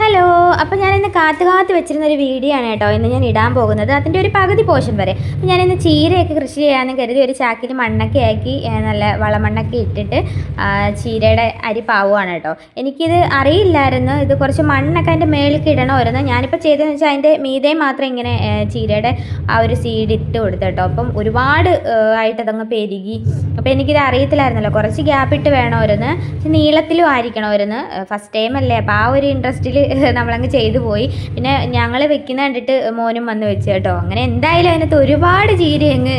Hello, അപ്പോൾ ഞാനിന്ന് കാത്ത് വെച്ചിരുന്നൊരു വീഡിയോ ആണ് കേട്ടോ ഇന്ന് ഞാൻ ഇടാൻ പോകുന്നത്. അതിൻ്റെ ഒരു പകുതി പോർഷൻ വരെ. അപ്പോൾ ഞാനിന്ന് ചീരയൊക്കെ കൃഷി ചെയ്യാമെന്ന് കരുതി ഒരു ചാക്കിൽ മണ്ണൊക്കെ ആക്കി നല്ല വളമണ്ണൊക്കെ ഇട്ടിട്ട് ചീരയുടെ അരി പാവുകയാണ് കേട്ടോ. എനിക്കിത് അറിയില്ലായിരുന്നു, ഇത് കുറച്ച് മണ്ണൊക്കെ അതിൻ്റെ മേളിലേക്ക് ഇടണമായിരുന്നു. ഞാനിപ്പോൾ ചെയ്തതെന്ന് വെച്ചാൽ അതിൻ്റെ മീതെ മാത്രം ഇങ്ങനെ ചീരയുടെ ആ ഒരു സീഡ് ഇട്ട് കൊടുത്തു കേട്ടോ. അപ്പം ഒരുപാട് ആയിട്ട് അതങ്ങ് പെരുകി. അപ്പോൾ എനിക്കിത് അറിയത്തില്ലായിരുന്നല്ലോ, കുറച്ച് ഗ്യാപ്പ് ഇട്ട് വേണമായിരുന്നു, നീളത്തിലും ആയിരിക്കണമായിരുന്നു. ഫസ്റ്റ് ടൈം അല്ലേ, അപ്പോൾ ആ ഒരു ഇൻട്രസ്റ്റിൽ നമ്മളങ്ങ് ചെയ്തു പോയി. പിന്നെ ഞങ്ങൾ വെക്കുന്ന കണ്ടിട്ട് മോനും വന്ന് വെച്ച് കേട്ടോ. അങ്ങനെ എന്തായാലും അതിനകത്ത് ഒരുപാട് ചീര അങ്ങ്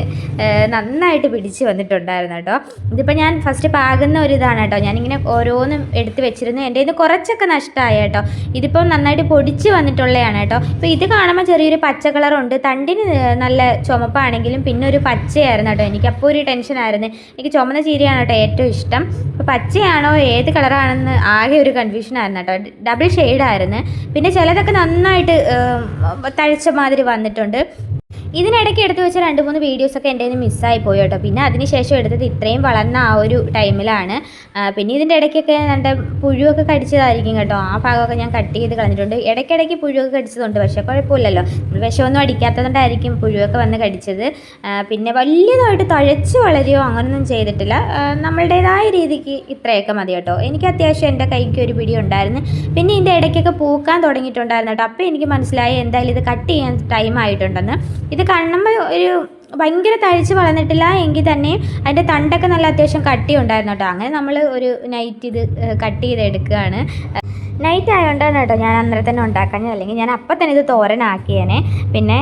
നന്നായിട്ട് പിടിച്ച് വന്നിട്ടുണ്ടായിരുന്നു കേട്ടോ. ഇതിപ്പോൾ ഞാൻ ഫസ്റ്റ് പാകുന്ന ഒരു ഇതാണ് കേട്ടോ. ഞാനിങ്ങനെ ഓരോന്നും എടുത്ത് വെച്ചിരുന്നു. എൻ്റെ ഇത് കുറച്ചൊക്കെ നഷ്ടമായി കേട്ടോ. ഇതിപ്പോൾ നന്നായിട്ട് പൊടിച്ച് വന്നിട്ടുള്ളതാണ് കേട്ടോ. ഇപ്പോൾ ഇത് കാണുമ്പോൾ ചെറിയൊരു പച്ച കളറുണ്ട്, തണ്ടിന് നല്ല ചുമപ്പാണെങ്കിലും പിന്നെ ഒരു പച്ചയായിരുന്നു കേട്ടോ. എനിക്കപ്പോൾ ഒരു ടെൻഷനായിരുന്നു. എനിക്ക് ചുമന്ന ചീരയാണ് കേട്ടോ ഏറ്റവും ഇഷ്ടം. അപ്പോൾ പച്ചയാണോ ഏത് കളറാണെന്ന് ആകെ ഒരു കൺഫ്യൂഷനായിരുന്നു കേട്ടോ. ഡബിൾ ഷെയ്ഡായിരുന്നു. പിന്നെ ചിലതൊക്കെ നന്നായിട്ട് തഴച്ച മാതിരി വന്നിട്ടുണ്ട്. ഇതിനിടയ്ക്ക് എടുത്ത് വെച്ച 2-3 വീഡിയോസൊക്കെ എൻ്റെ കയ്യിൽ നിന്ന് മിസ്സായി പോയി കേട്ടോ. പിന്നെ അതിനുശേഷം എടുത്തത് ഇത്രയും വളർന്ന ആ ഒരു ടൈമിലാണ്. പിന്നെ ഇതിൻ്റെ ഇടയ്ക്കൊക്കെ എൻ്റെ പുഴുവൊക്കെ കടിച്ചതായിരിക്കും കേട്ടോ. ആ ഭാഗമൊക്കെ ഞാൻ കട്ട് ചെയ്ത് കളഞ്ഞിട്ടുണ്ട്. ഇടയ്ക്കിടയ്ക്ക് പുഴുവൊക്കെ കടിച്ചതുണ്ട്, പക്ഷേ കുഴപ്പമില്ലല്ലോ, നമ്മൾ വിഷമൊന്നും അടിക്കാത്തതുകൊണ്ടായിരിക്കും പുഴുവൊക്കെ വന്ന് കടിച്ചത്. പിന്നെ വലിയതായിട്ട് തഴച്ച് വളരുകയോ അങ്ങനൊന്നും ചെയ്തിട്ടില്ല. നമ്മളുടേതായ രീതിക്ക് ഇത്രയൊക്കെ മതി കേട്ടോ. എനിക്ക് അത്യാവശ്യം എൻ്റെ കൈക്ക് ഒരു പിടി ഉണ്ടായിരുന്നു. പിന്നെ ഇതിൻ്റെ ഇടയ്ക്കൊക്കെ പൂക്കാൻ തുടങ്ങിയിട്ടുണ്ടായിരുന്നു കേട്ടോ. അപ്പോൾ എനിക്ക് മനസ്സിലായി എന്തായാലും ഇത് കട്ട് ചെയ്യാൻ ടൈം ആയിട്ടുണ്ടെന്ന്. ഇത് കാണുമ്പോൾ ഒരു ഭയങ്കര തഴിച്ച് വളർന്നിട്ടില്ല എങ്കിൽ തന്നെ അതിൻ്റെ തണ്ടൊക്കെ നല്ല അത്യാവശ്യം കട്ടി ഉണ്ടായിരുന്നു കേട്ടോ. അങ്ങനെ നമ്മൾ ഒരു നൈറ്റ് ഇത് കട്ട് ചെയ്തെടുക്കുകയാണ്. നൈറ്റ് ആയതുകൊണ്ടാണ് കേട്ടോ ഞാൻ അന്നേരം തന്നെ ഉണ്ടാക്കാഞ്ഞത്, അല്ലെങ്കിൽ ഞാൻ അപ്പം തന്നെ ഇത് തോരനാക്കിയേനെ. പിന്നെ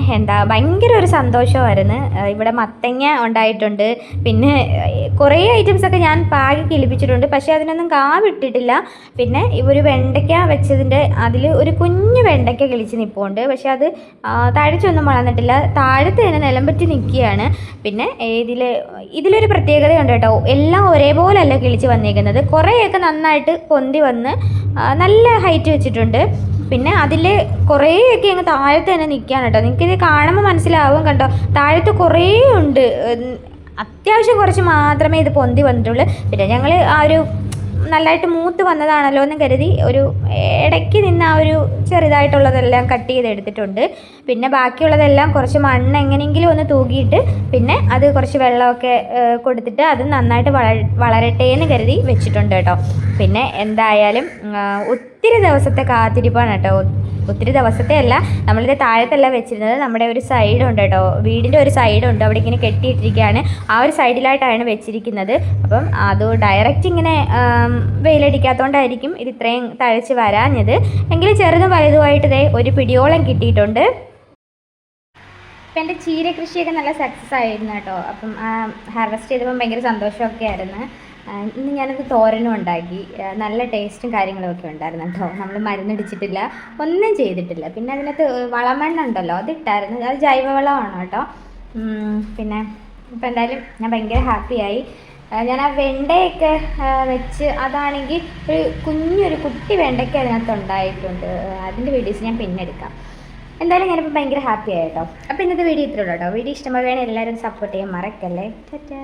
ഭയങ്കര ഒരു സന്തോഷമായിരുന്നു. ഇവിടെ മത്തങ്ങ ഉണ്ടായിട്ടുണ്ട്, പിന്നെ കുറേ ഐറ്റംസൊക്കെ ഞാൻ പാകി കിളിപ്പിച്ചിട്ടുണ്ട്, പക്ഷേ അതിനൊന്നും കാവിട്ടിട്ടില്ല. പിന്നെ ഒരു വെണ്ടയ്ക്ക വെച്ചതിൻ്റെ അതിൽ ഒരു കുഞ്ഞു വെണ്ടയ്ക്ക കിളിച്ച് നിൽപ്പുണ്ട്, പക്ഷേ അത് തഴച്ചൊന്നും വളർന്നിട്ടില്ല, താഴത്ത് തന്നെ നിലം പറ്റി നിൽക്കുകയാണ്. പിന്നെ ഇതിലൊരു പ്രത്യേകതയുണ്ട് കേട്ടോ, എല്ലാം ഒരേപോലല്ല കിളിച്ച് വന്നിരിക്കുന്നത്. കുറേയൊക്കെ നന്നായിട്ട് പൊന്തി വന്ന് നല്ല ഹൈറ്റ് വെച്ചിട്ടുണ്ട്. പിന്നെ അതിൽ കുറേയൊക്കെ അങ്ങ് താഴത്ത് തന്നെ നിൽക്കുകയാണ് കേട്ടോ. നിങ്ങൾക്കിത് കാണുമ്പോൾ മനസ്സിലാവും കണ്ടോ, താഴത്ത് കുറേ ഉണ്ട്. അത്യാവശ്യം കുറച്ച് മാത്രമേ ഇത് പൊന്തി വന്നിട്ടുള്ളൂ. പിന്നെ ഞങ്ങൾ ആ ഒരു നല്ലതായിട്ട് മൂത്ത് വന്നതാണല്ലോ എന്ന് കരുതി ഒരു ഇടയ്ക്ക് നിന്ന് ആ ഒരു ചെറുതായിട്ടുള്ളതെല്ലാം കട്ട് ചെയ്തെടുത്തിട്ടുണ്ട്. പിന്നെ ബാക്കിയുള്ളതെല്ലാം കുറച്ച് മണ്ണ് എങ്ങനെയെങ്കിലും ഒന്ന് തൂകിയിട്ട് പിന്നെ അത് കുറച്ച് വെള്ളമൊക്കെ കൊടുത്തിട്ട് അത് നന്നായിട്ട് വളരട്ടെ എന്ന് കരുതി വെച്ചിട്ടുണ്ട് കേട്ടോ. പിന്നെ എന്തായാലും ഒത്തിരി ദിവസത്തെ കാത്തിരിപ്പാണ് കേട്ടോ. ഒത്തിരി ദിവസത്തെ അല്ല, നമ്മളിത് താഴത്തല്ല വെച്ചിരുന്നത്, നമ്മുടെ ഒരു സൈഡുണ്ട് കേട്ടോ, വീടിൻ്റെ ഒരു സൈഡുണ്ട്, അവിടെ ഇങ്ങനെ കെട്ടിയിട്ടിരിക്കുകയാണ്. ആ ഒരു സൈഡിലായിട്ടാണ് വെച്ചിരിക്കുന്നത്. അപ്പം അത് ഡയറക്റ്റ് ഇങ്ങനെ വെയിലടിക്കാത്തതുകൊണ്ടായിരിക്കും ഇത് ഇത്രയും തഴച്ച് വരാഞ്ഞത്. എങ്കിലും ചെറുതും വലുതുമായിട്ട് ഒരു പിടിയോളം കിട്ടിയിട്ടുണ്ട്. അപ്പം എൻ്റെ ചീര കൃഷിയൊക്കെ നല്ല സക്സസ് ആയിരുന്നു കേട്ടോ. അപ്പം ഹാർവെസ്റ്റ് ചെയ്തപ്പം ഭയങ്കര സന്തോഷമൊക്കെ ആയിരുന്നു. ഇന്ന് ഞാനത് തോരനും ഉണ്ടാക്കി. നല്ല ടേസ്റ്റും കാര്യങ്ങളും ഒക്കെ ഉണ്ടായിരുന്നു കേട്ടോ. നമ്മൾ മരുന്നടിച്ചിട്ടില്ല, ഒന്നും ചെയ്തിട്ടില്ല. പിന്നെ അതിനകത്ത് വളമണ്ണുണ്ടല്ലോ, അതിട്ടായിരുന്നു, അത് ജൈവവളമാണ് കേട്ടോ. പിന്നെ ഇപ്പം എന്തായാലും ഞാൻ ഭയങ്കര ഹാപ്പിയായി. ഞാൻ ആ വെണ്ടയൊക്കെ വെച്ച് അതാണെങ്കിൽ ഒരു കുഞ്ഞൊരു കുട്ടി വെണ്ടയ്ക്ക് അതിനകത്ത് ഉണ്ടായിട്ടുണ്ട്. അതിൻ്റെ വീഡിയോസ് ഞാൻ പിന്നെ എടുക്കാം. എന്തായാലും ഞാനിപ്പോൾ ഭയങ്കര ഹാപ്പി ആയി കേട്ടോ. അപ്പോൾ ഇന്നത്തെ വീഡിയോ ഇത്രയുള്ളൂ കേട്ടോ. വീഡിയോ ഇഷ്ടമാവുകയാണെങ്കിൽ എല്ലാവരും സപ്പോർട്ട് ചെയ്യാൻ മറക്കല്ലേ. ടാറ്റാ.